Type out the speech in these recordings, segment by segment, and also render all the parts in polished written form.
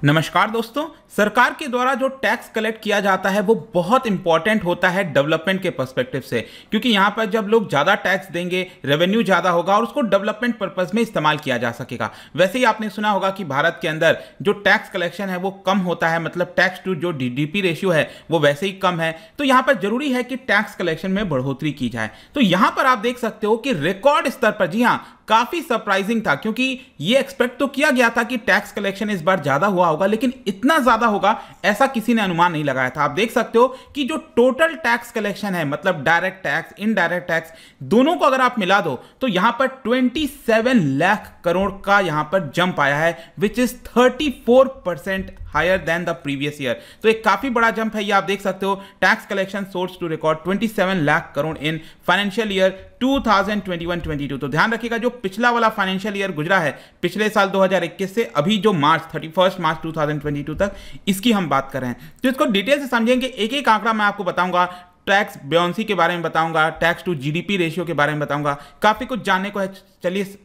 नमस्कार दोस्तों, सरकार के द्वारा जो टैक्स कलेक्ट किया जाता है वो बहुत इंपॉर्टेंट होता है डेवलपमेंट के पर्सपेक्टिव से, क्योंकि यहाँ पर जब लोग ज़्यादा टैक्स देंगे रेवेन्यू ज़्यादा होगा और उसको डेवलपमेंट पर्पस में इस्तेमाल किया जा सकेगा। वैसे ही आपने सुना होगा कि भारत के अंदर जो टैक्स कलेक्शन है वो कम होता है, मतलब टैक्स टू जो जीडीपी रेशियो है वो वैसे ही कम है। तो यहाँ पर जरूरी है कि टैक्स कलेक्शन में बढ़ोतरी की जाए। तो यहाँ पर आप देख सकते हो कि रिकॉर्ड स्तर पर, जी हाँ, काफी सरप्राइजिंग था, क्योंकि ये एक्सपेक्ट तो किया गया था कि टैक्स कलेक्शन इस बार ज्यादा हुआ होगा, लेकिन इतना ज्यादा होगा ऐसा किसी ने अनुमान नहीं लगाया था। आप देख सकते हो कि जो टोटल टैक्स कलेक्शन है, मतलब डायरेक्ट टैक्स इनडायरेक्ट टैक्स दोनों को अगर आप मिला दो तो यहां पर 27 लाख करोड़ का यहां पर जंप आया है, which is 34% higher than the previous year. तो एक काफी बड़ा जंप है, ये आप देख सकते हो। Tax collection soars to record 27 lakh crore in financial year 2021-22। तो ध्यान रखिएगा, जो पिछला वाला फाइनेंशियल ईयर गुजरा है, पिछले साल 2021 से अभी जो मार्च 31 मार्च 2022 तक, इसकी हम बात कर रहे हैं। तो इसको डिटेल से समझेंगे, एक एक आंकड़ा मैं आपको बताऊंगा, टैक्स बेयोंसी के बारे में बताऊंगा, टैक्स टू जीडीपी रेशियो के बारे में बताऊंगा, काफी कुछ जानने को है। चलिए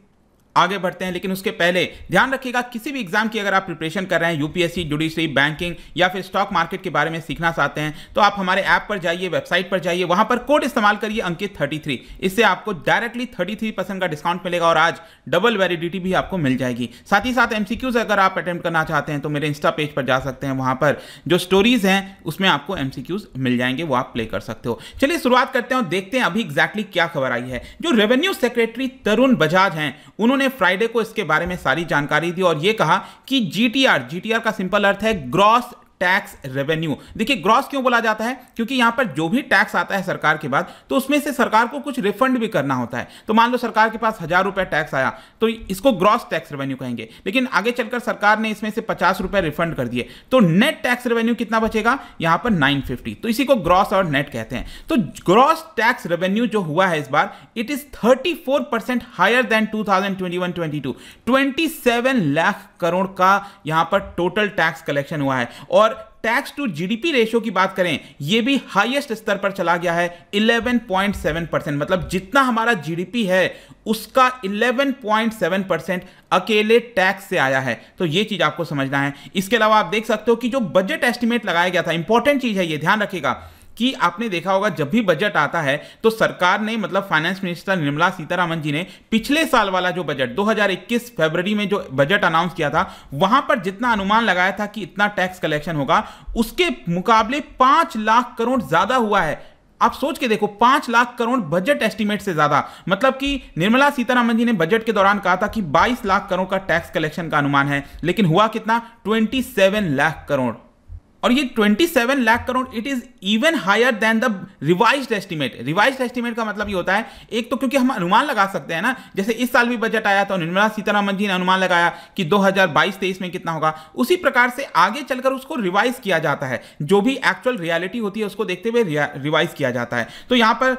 आगे बढ़ते हैं, लेकिन उसके पहले ध्यान रखिएगा, किसी भी एग्जाम की अगर आप प्रिपरेशन कर रहे हैं, यूपीएससी, जुडिशरी, बैंकिंग या फिर स्टॉक मार्केट के बारे में सीखना चाहते हैं, तो आप हमारे ऐप पर जाइए, वेबसाइट पर जाइए, वहां पर कोड इस्तेमाल करिए अंकित 33। इससे आपको डायरेक्टली 33% का डिस्काउंट मिलेगा और आज डबल वैलिडिटी भी आपको मिल जाएगी। साथ ही साथ एमसीक्यूज अगर आप अटेम्प्ट करना चाहते हैं तो मेरे इंस्टा पेज पर जा सकते हैं, वहां पर जो स्टोरीज हैं उसमें आपको एमसीक्यूज मिल जाएंगे, वो आप प्ले कर सकते हो। चलिए शुरुआत करते हैं और देखते हैं अभी एग्जैक्टली क्या खबर आई है। जो रेवेन्यू सेक्रेटरी तरुण बजाज हैं, उन्होंने फ्राइडे को इसके बारे में सारी जानकारी दी और यह कहा कि जीटीआर का सिंपल अर्थ है ग्रॉस टैक्स रेवेन्यू। देखिए, ग्रॉस क्यों बोला जाता है, क्योंकि यहां पर जो भी टैक्स आता है सरकार के बाद, तो उसमें से सरकार को कुछ रिफंड भी करना होता है। तो मान लो सरकार के पास 1000 रुपए टैक्स आया तो इसको ग्रॉस टैक्स रेवेन्यू कहेंगे, लेकिन आगे चलकर सरकार ने इसमें से 50 रुपए रिफंड कर दिए तो नेट टैक्स रेवेन्यू कितना बचेगा, यहां पर 950। तो इसी को ग्रॉस और नेट कहते हैं। तो ग्रॉस टैक्स रेवेन्यू जो हुआ है इस बार, it is 34% higher than 2021-22। 27 lakh crore का यहां पर टोटल टैक्स कलेक्शन हुआ है। और टैक्स टू जीडीपी रेशियो की बात करें, यह भी हाईएस्ट स्तर पर चला गया है 11.7%। मतलब जितना हमारा जीडीपी है उसका 11.7% अकेले टैक्स से आया है। तो यह चीज आपको समझना है। इसके अलावा आप देख सकते हो कि जो बजट एस्टिमेट लगाया गया था, इंपॉर्टेंट चीज है ये, ध्यान रखिएगा कि आपने देखा होगा जब भी बजट आता है तो सरकार ने, मतलब फाइनेंस मिनिस्टर निर्मला सीतारमण जी ने पिछले साल वाला जो बजट 2021 फरवरी में जो बजट अनाउंस किया था, वहां पर जितना अनुमान लगाया था कि इतना टैक्स कलेक्शन होगा, उसके मुकाबले 5 लाख करोड़ ज्यादा हुआ है। आप सोच के देखो, 5 लाख करोड़ बजट एस्टीमेट से ज्यादा। मतलब कि निर्मला सीतारमण जी ने बजट के दौरान कहा था कि 22 लाख करोड़ का टैक्स कलेक्शन का अनुमान है, लेकिन हुआ कितना, 27 लाख करोड़। और ये 27 lakh crore, it is even higher than the revised estimate. Revised estimate का मतलब ये होता है, एक तो क्योंकि हम अनुमान लगा सकते हैं ना, जैसे इस साल भी बजट आया तो निर्मला सीतारमण जी ने अनुमान लगाया कि 2022-23 में कितना होगा, उसी प्रकार से आगे चलकर उसको रिवाइज किया जाता है। जो भी एक्चुअल रियलिटी होती है उसको देखते हुए रिवाइज किया जाता है। तो यहां पर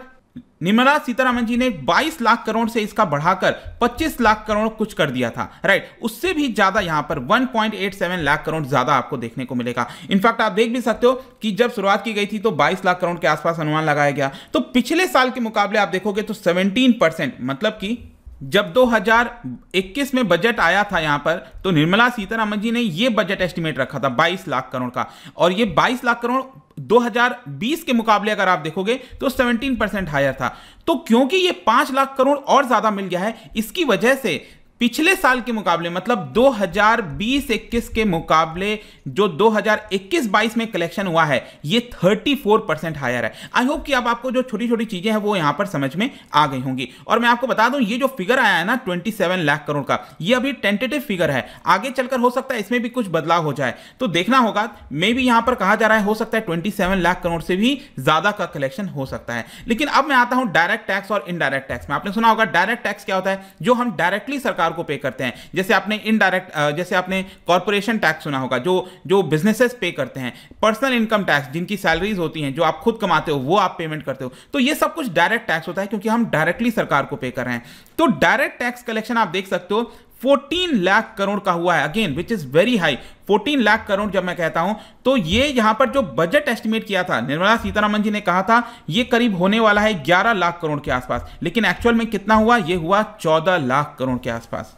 निर्मला सीतारमण जी ने 22 लाख करोड़ से इसका बढ़ाकर 25 लाख करोड़ कुछ कर दिया था, राइट। उससे भी ज्यादा यहां पर 1.87 लाख करोड़ ज्यादा आपको देखने को मिलेगा। इनफैक्ट आप देख भी सकते हो कि जब शुरुआत की गई थी तो 22 लाख करोड़ के आसपास अनुमान लगाया गया, तो पिछले साल के मुकाबले आप देखोगे तो 17%, मतलब कि जब 2021 में बजट आया था यहां पर, तो निर्मला सीतारमण जी ने यह बजट एस्टिमेट रखा था 22 लाख करोड़ का, और यह 22 लाख करोड़ 2020 के मुकाबले अगर आप देखोगे तो 17% हायर था। तो क्योंकि ये 5 लाख करोड़ और ज्यादा मिल गया है, इसकी वजह से पिछले साल के मुकाबले, मतलब 2020-21 के मुकाबले जो 2021-22 में कलेक्शन हुआ है, ये 34% हायर है। आई होप कि अब आपको जो छोटी छोटी चीजें हैं वो यहां पर समझ में आ गई होंगी। और मैं आपको बता दूं, ये जो फिगर आया है ना 27 लाख करोड़ का, ये अभी टेंटेटिव फिगर है, आगे चलकर हो सकता है इसमें भी कुछ बदलाव हो जाए, तो देखना होगा। मे भी यहां पर कहा जा रहा है हो सकता है 27 लाख करोड़ से भी ज्यादा का कलेक्शन हो सकता है। लेकिन अब मैं आता हूं डायरेक्ट टैक्स और इनडायरेक्ट टैक्स में। आपने सुना होगा डायरेक्ट टैक्स क्या होता है, जो हम डायरेक्टली सरकार को पे करते हैं। जैसे आपने इनडायरेक्ट, जैसे आपने कॉर्पोरेशन टैक्स सुना होगा, जो बिजनेसेस पे करते हैं। पर्सनल इनकम टैक्स, जिनकी सैलरीज होती हैं, जो आप खुद कमाते हो, वो आप पेमेंट करते हो। तो ये सब कुछ डायरेक्ट टैक्स होता है, क्योंकि हम डायरेक्टली सरकार को पे कर रहे हैं। तो डायरेक्ट टैक्स कलेक्शन आप देख सकते हो 14 लाख करोड़ का हुआ है, again which is very high. 14 lakh crore जब मैं कहता हूं तो ये यहां पर जो बजट एस्टिमेट किया था, निर्मला सीतारमण जी ने कहा था ये करीब होने वाला है 11 लाख करोड़ के आसपास, लेकिन एक्चुअल में कितना हुआ, ये हुआ 14 लाख करोड़ के आसपास।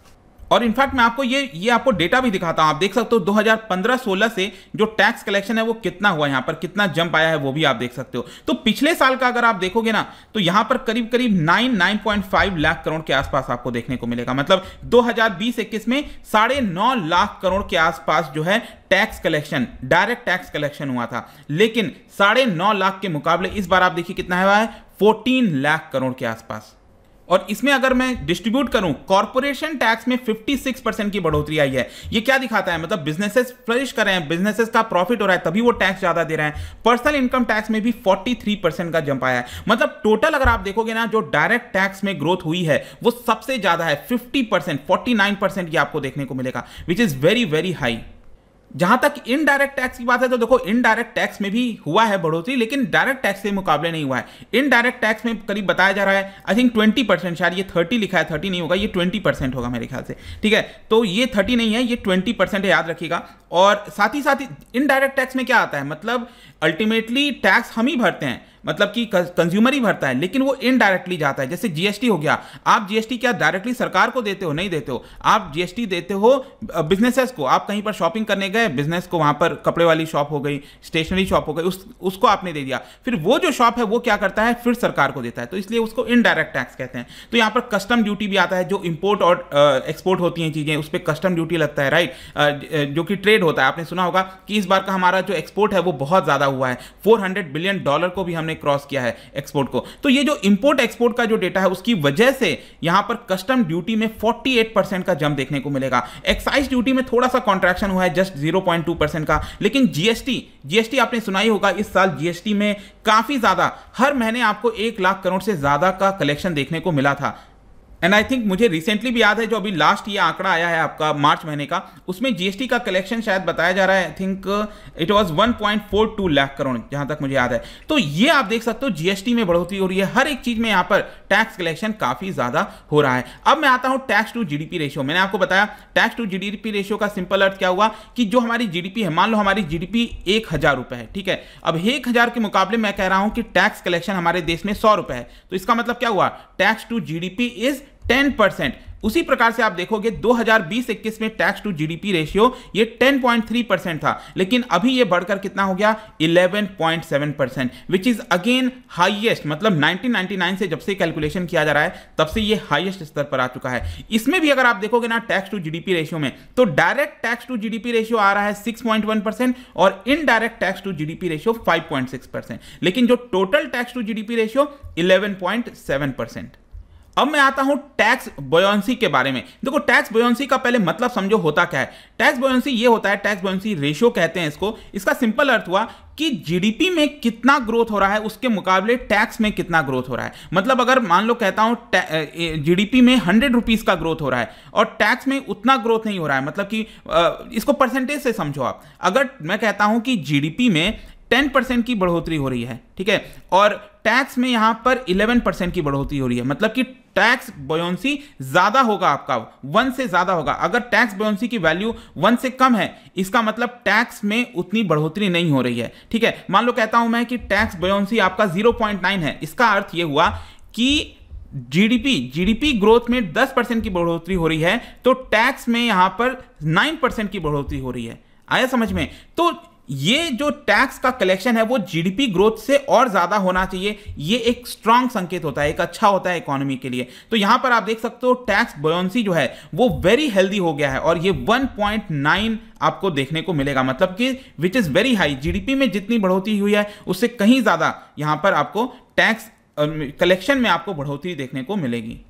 और इनफैक्ट मैं आपको ये आपको डेटा भी दिखाता हूं, आप देख सकते हो 2015-16 से जो टैक्स कलेक्शन है वो कितना हुआ, यहां पर कितना जंप आया है वो भी आप देख सकते हो। तो पिछले साल का अगर आप देखोगे ना तो यहां पर करीब करीब 9.5 लाख करोड़ के आसपास आपको देखने को मिलेगा। मतलब 2020-21 में 9.5 लाख करोड़ के आसपास जो है tax collection, direct tax collection हुआ था। लेकिन 9.5 लाख के मुकाबले इस बार आप देखिए कितना हुआ है, 14 लाख करोड़ के आसपास। और इसमें अगर मैं डिस्ट्रीब्यूट करूं, कॉर्पोरेशन टैक्स में 56% की बढ़ोतरी आई है। ये क्या दिखाता है, मतलब बिजनेसेस फ्लरिश कर रहे हैं, बिजनेसेस का प्रॉफिट हो रहा है तभी वो टैक्स ज्यादा दे रहे हैं। पर्सनल इनकम टैक्स में भी 43% का जंप आया है। मतलब टोटल अगर आप देखोगे ना जो डायरेक्ट टैक्स में ग्रोथ हुई है वो सबसे ज्यादा है, 50%, 49% की आपको देखने को मिलेगा, which is very very high. जहां तक इनडायरेक्ट टैक्स की बात है तो देखो इनडायरेक्ट टैक्स में भी हुआ है बढ़ोतरी, लेकिन डायरेक्ट टैक्स के मुकाबले नहीं हुआ है। इनडायरेक्ट टैक्स में करीब बताया जा रहा है आई थिंक 20%, शायद ये 30 लिखा है, 30 नहीं होगा, ये 20% होगा मेरे ख्याल से, ठीक है। तो ये 30 नहीं है, ये 20% है, याद रखिएगा। और साथ ही इनडायरेक्ट टैक्स में क्या आता है, मतलब अल्टीमेटली टैक्स हम ही भरते हैं, मतलब कि कंज्यूमर ही भरता है, लेकिन वो इनडायरेक्टली जाता है। जैसे जीएसटी हो गया, आप जीएसटी क्या डायरेक्टली सरकार को देते हो? नहीं देते हो। आप जीएसटी देते हो बिजनेसेस को। आप कहीं पर शॉपिंग करने गए, बिजनेस को, वहां पर कपड़े वाली शॉप हो गई, स्टेशनरी शॉप हो गई, उसको आपने दे दिया, फिर वो जो शॉप है वो क्या करता है, फिर सरकार को देता है, तो इसलिए उसको इनडायरेक्ट टैक्स कहते हैं। तो यहाँ पर कस्टम ड्यूटी भी आता है, जो इंपोर्ट और एक्सपोर्ट होती हैं चीजें, उस पर कस्टम ड्यूटी लगता है, राइट, जो कि ट्रेड होता है। आपने सुना होगा कि इस बार का हमारा जो एक्सपोर्ट है वो बहुत ज्यादा हुआ है, $400 बिलियन को भी हमने क्रॉस किया है एक्सपोर्ट को। तो ये जो इंपोर्ट एक्सपोर्ट का जो डेटा है उसकी वजह से यहां पर कस्टम ड्यूटी में 48% का जंप देखने को मिलेगा। एक्साइज ड्यूटी में थोड़ा सा कॉन्ट्रैक्शन हुआ है, जस्ट 0.2% का। लेकिन जीएसटी आपने सुना ही होगा, इस साल जीएसटी में काफी ज्यादा, हर महीने आपको 1 लाख करोड़ से ज्यादा का कलेक्शन देखने को मिला था। एंड आई थिंक मुझे रिसेंटली भी याद है, जो अभी लास्ट ये आंकड़ा आया है आपका मार्च महीने का, उसमें जीएसटी का कलेक्शन शायद बताया जा रहा है, I think it was 1.42 lakh crore, जहां तक मुझे याद है। तो ये आप देख सकते हो जीएसटी में बढ़ोतरी हो रही है, हर एक चीज में यहां पर टैक्स कलेक्शन काफी ज्यादा हो रहा है। अब मैं आता हूं टैक्स टू जीडीपी रेशियो। मैंने आपको बताया टैक्स टू जीडीपी रेशियो का सिंपल अर्थ क्या हुआ कि जो हमारी जीडीपी है, मान लो हमारी जीडीपी 1000 रुपए है, ठीक है। अब 1000 के मुकाबले मैं कह रहा हूं कि टैक्स कलेक्शन हमारे देश में 100 रुपए है, तो इसका मतलब क्या हुआ, टैक्स टू जीडीपी इज 10%। उसी प्रकार से आप देखोगे 2020-21 में टैक्स टू जीडीपी रेशियो ये 10.3% था, लेकिन अभी ये बढ़कर कितना हो गया, 11.7%, विच इज अगेन हाईएस्ट। मतलब 1999 से जब से कैलकुलेशन किया जा रहा है तब से ये हाईएस्ट स्तर पर आ चुका है। इसमें भी अगर आप देखोगे ना टैक्स टू जीडीपी रेशियो में, तो direct tax to GDP ratio आ रहा है 6.1% और indirect tax to GDP ratio 5.6%, लेकिन जो total tax to GDP ratio 11.7%। अब मैं आता हूं टैक्स बॉयंसी के बारे में। देखो टैक्स बॉयंसी का पहले मतलब समझो होता क्या है। टैक्स बॉयंसी ये होता है, टैक्स बॉयंसी रेशियो कहते हैं इसको। इसका सिंपल अर्थ हुआ कि जीडीपी में कितना ग्रोथ हो रहा है उसके मुकाबले टैक्स में कितना ग्रोथ हो रहा है। मतलब अगर मान लो कहता हूं जीडीपी में 100 रुपीज का ग्रोथ हो रहा है और टैक्स में उतना ग्रोथ नहीं हो रहा है, मतलब कि इसको परसेंटेज से समझो आप। अगर मैं कहता हूं कि जीडीपी में 10% की बढ़ोतरी हो रही है, ठीक है, और टैक्स में यहां पर 11% की बढ़ोतरी हो रही है, मतलब कि टैक्स बॉयंसी ज्यादा होगा आपका, 1 से ज्यादा होगा। अगर टैक्स बॉयंसी की वैल्यू 1 से कम है, इसका मतलब टैक्स में उतनी बढ़ोतरी नहीं हो रही है, ठीक है। मान लो कहता हूं मैं कि टैक्स बॉयंसी आपका 0.9 है, इसका अर्थ यह हुआ कि जीडीपी ग्रोथ में 10% की बढ़ोतरी हो रही है, तो टैक्स में यहां पर 9% की बढ़ोतरी हो रही है। आया समझ में? तो ये जो टैक्स का कलेक्शन है वो जीडीपी ग्रोथ से और ज्यादा होना चाहिए। ये एक स्ट्रांग संकेत होता है, एक अच्छा होता है इकोनॉमी के लिए। तो यहां पर आप देख सकते हो टैक्स बॉयंसी जो है वो वेरी हेल्दी हो गया है और ये 1.9 आपको देखने को मिलेगा, मतलब कि which is very high. GDP में जितनी बढ़ोतरी हुई है उससे कहीं ज्यादा यहां पर आपको टैक्स कलेक्शन में आपको बढ़ोतरी देखने को मिलेगी।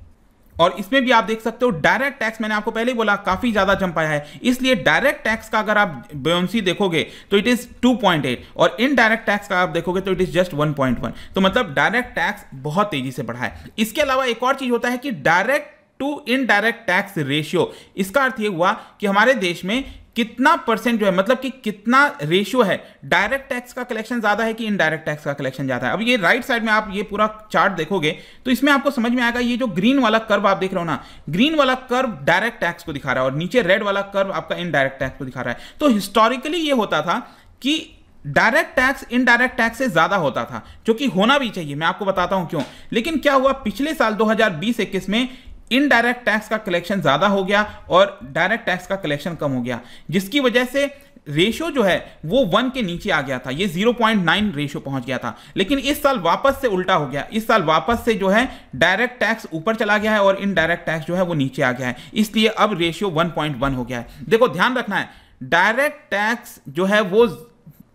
और इसमें भी आप देख सकते हो डायरेक्ट टैक्स, मैंने आपको पहले ही बोला काफी ज्यादा जंप आया है, इसलिए डायरेक्ट टैक्स का अगर आप बॉयंसी देखोगे तो इट इज 2.8 और इनडायरेक्ट टैक्स का आप देखोगे तो इट इज जस्ट 1.1। तो मतलब डायरेक्ट टैक्स बहुत तेजी से बढ़ा है। इसके अलावा एक और चीज होता है कि direct to indirect tax ratio. इसका अर्थ यह हुआ कि हमारे देश में कितना परसेंट जो है, मतलब कि कितना रेशियो है, डायरेक्ट टैक्स का कलेक्शन ज्यादा है कि इनडायरेक्ट टैक्स का कलेक्शन ज्यादा है। अब ये राइट साइड में आप ये पूरा चार्ट देखोगे तो इसमें आपको समझ में आएगा। ये जो ग्रीन वाला कर्व आप देख रहे हो ना, ग्रीन वाला कर्व डायरेक्ट टैक्स को दिखा रहा है और नीचे रेड वाला कर्व आपका इनडायरेक्ट टैक्स को दिखा रहा है। तो हिस्टोरिकली ये होता था कि डायरेक्ट टैक्स इनडायरेक्ट टैक्स से ज्यादा होता था, जो कि होना भी चाहिए, मैं आपको बताता हूं क्यों। लेकिन क्या हुआ, पिछले साल 2020-21 में इनडायरेक्ट टैक्स का कलेक्शन ज़्यादा हो गया और डायरेक्ट टैक्स का कलेक्शन कम हो गया, जिसकी वजह से रेशियो जो है वो 1 के नीचे आ गया था, ये 0.9 रेशियो पहुंच गया था। लेकिन इस साल वापस से उल्टा हो गया, इस साल वापस से जो है डायरेक्ट टैक्स ऊपर चला गया है और इनडायरेक्ट टैक्स जो है वो नीचे आ गया है, इसलिए अब रेशियो 1.1 हो गया है। देखो ध्यान रखना है, डायरेक्ट टैक्स जो है वो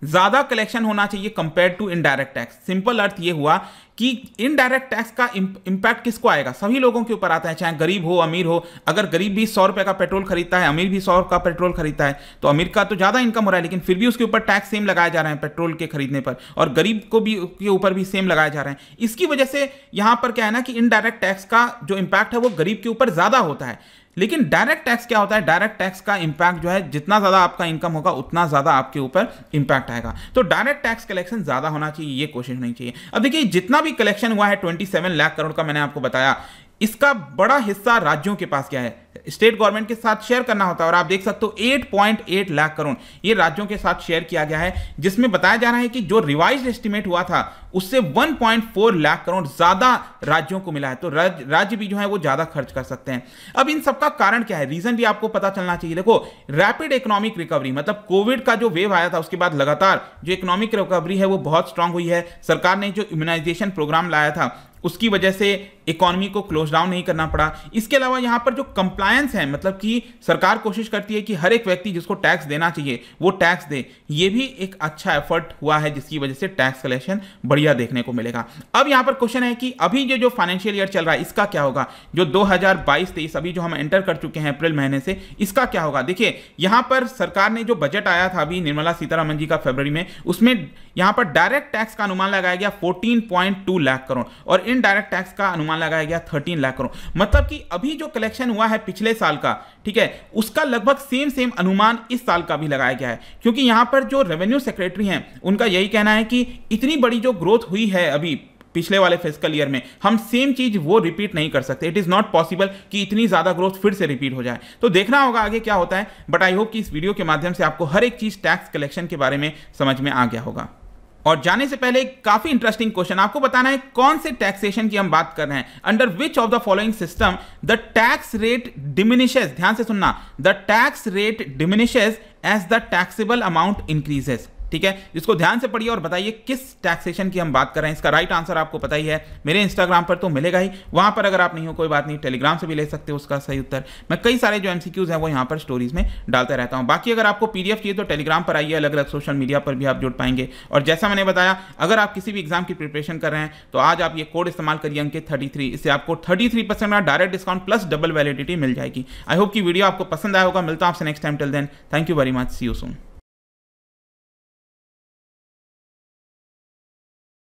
ज्यादा कलेक्शन होना चाहिए compare to indirect tax. Simple अर्थ ये हुआ कि इनडायरेक्ट टैक्स का इंपैक्ट किसको आएगा, सभी लोगों के ऊपर आता है, चाहे गरीब हो अमीर हो। अगर गरीब भी 100 रुपए का पेट्रोल खरीदता है, अमीर भी 100 का पेट्रोल खरीदता है, तो अमीर का तो ज्यादा इनकम हो रहा है, लेकिन फिर भी उसके ऊपर टैक्स सेम लगाए जा रहे हैं पेट्रोल के खरीदने पर, और गरीब को भी के ऊपर भी सेम लगाए जा रहे हैं। इसकी वजह से यहां पर क्या है ना कि इनडायरेक्ट टैक्स का जो इंपैक्ट है वो गरीब के ऊपर ज्यादा होता है। लेकिन डायरेक्ट टैक्स क्या होता है, डायरेक्ट टैक्स का इंपैक्ट जो है जितना ज्यादा आपका इनकम होगा उतना ज्यादा आपके ऊपर इंपैक्ट आएगा। तो डायरेक्ट टैक्स कलेक्शन ज्यादा होना चाहिए, ये कोशिश नहीं चाहिए। अब देखिए जितना भी कलेक्शन हुआ है 27 लाख करोड़ का, मैंने आपको बताया, इसका बड़ा हिस्सा राज्यों के पास क्या है, स्टेट गवर्नमेंट के साथ शेयर करना होता है। और आप देख सकते हो 8.8 लाख करोड़ ये राज्यों के साथ शेयर किया गया है, जिसमें बताया जा रहा है कि जो रिवाइज्ड एस्टिमेट हुआ था उससे 1.4 लाख करोड़ ज्यादा राज्यों को मिला है। तो राज्य भी जो है वो ज्यादा खर्च कर सकते हैं। अब इन सबका कारण क्या है, रीजन भी आपको पता चलना चाहिए। देखो रैपिड इकोनॉमिक रिकवरी, मतलब कोविड का जो वेव आया था उसके बाद लगातार जो इकोनॉमिक रिकवरी है वो बहुत स्ट्रांग हुई है। सरकार ने जो इम्यूनाइजेशन प्रोग्राम लाया था उसकी वजह से इकोनॉमी को क्लोज डाउन नहीं करना पड़ा। इसके अलावा यहां पर जो कंप्लायंस है, मतलब कि सरकार कोशिश करती है कि हर एक व्यक्ति जिसको टैक्स देना चाहिए वो टैक्स दे, ये भी एक अच्छा एफर्ट हुआ है, जिसकी वजह से टैक्स कलेक्शन बढ़िया देखने को मिलेगा। अब यहां पर क्वेश्चन है कि अभी जो फाइनेंशियल ईयर चल रहा है इसका क्या होगा, जो 2022-23 अभी जो हम एंटर कर चुके हैं अप्रैल महीने से, इसका क्या होगा। देखिए यहां पर सरकार ने जो बजट आया था अभी निर्मला सीतारमण जी का फरवरी में, उसमें यहां पर डायरेक्ट टैक्स का अनुमान लगाया गया 14.2 लाख करोड़ और इनडायरेक्ट टैक्स का अनुमान लगाया गया 13 लाख करोड़। मतलब कि अभी जो कलेक्शन हुआ है पिछले साल का, ठीक है, उसका लगभग सेम अनुमान इस साल का भी लगाया गया है। क्योंकि यहां पर जो रेवेन्यू सेक्रेटरी हैं उनका यही कहना है कि इतनी बड़ी जो ग्रोथ हुई है अभी पिछले वाले फिस्कल ईयर में, हम सेम चीज वो रिपीट नहीं कर सकते। इट इज नॉट पॉसिबल कि इतनी ज्यादा ग्रोथ फिर से रिपीट हो जाए। तो देखना होगा आगे क्या होता है, बट आई होप कि इस वीडियो के माध्यम से आपको हर एक चीज टैक्स कलेक्शन के बारे में समझ में आ गया होगा। और जाने से पहले एक काफी इंटरेस्टिंग क्वेश्चन, आपको बताना है कौन से टैक्सेशन की हम बात कर रहे हैं। Under which of the following system the tax rate diminishes, ध्यान से सुनना, the tax rate diminishes as the taxable amount increases. ठीक है, इसको ध्यान से पढ़िए और बताइए किस टैक्सेशन की हम बात कर रहे हैं। इसका राइट आंसर आपको पता ही है, मेरे इंस्टाग्राम पर तो मिलेगा ही, वहां पर अगर आप नहीं हो कोई बात नहीं, टेलीग्राम से भी ले सकते हो उसका सही उत्तर। मैं कई सारे जो एमसीक्यूज हैं वो यहां पर स्टोरीज में डालते रहता हूं। बाकी अगर आपको पीडीएफ चाहिए तो टेलीग्राम पर आइए, अलग अलग सोशल मीडिया पर भी आप जुड़ पाएंगे। और जैसा मैंने बताया, अगर आप किसी भी एग्जाम की प्रिपरेशन कर रहे हैं तो आज आप ये कोड इस्तेमाल करिए अंकित 33, इससे आपको 33% का direct discount plus double validity मिल जाएगी। आई होप कि वीडियो आपको पसंद आया होगा। मिलता हूं आपसे next time, till then thank you very much, see you soon.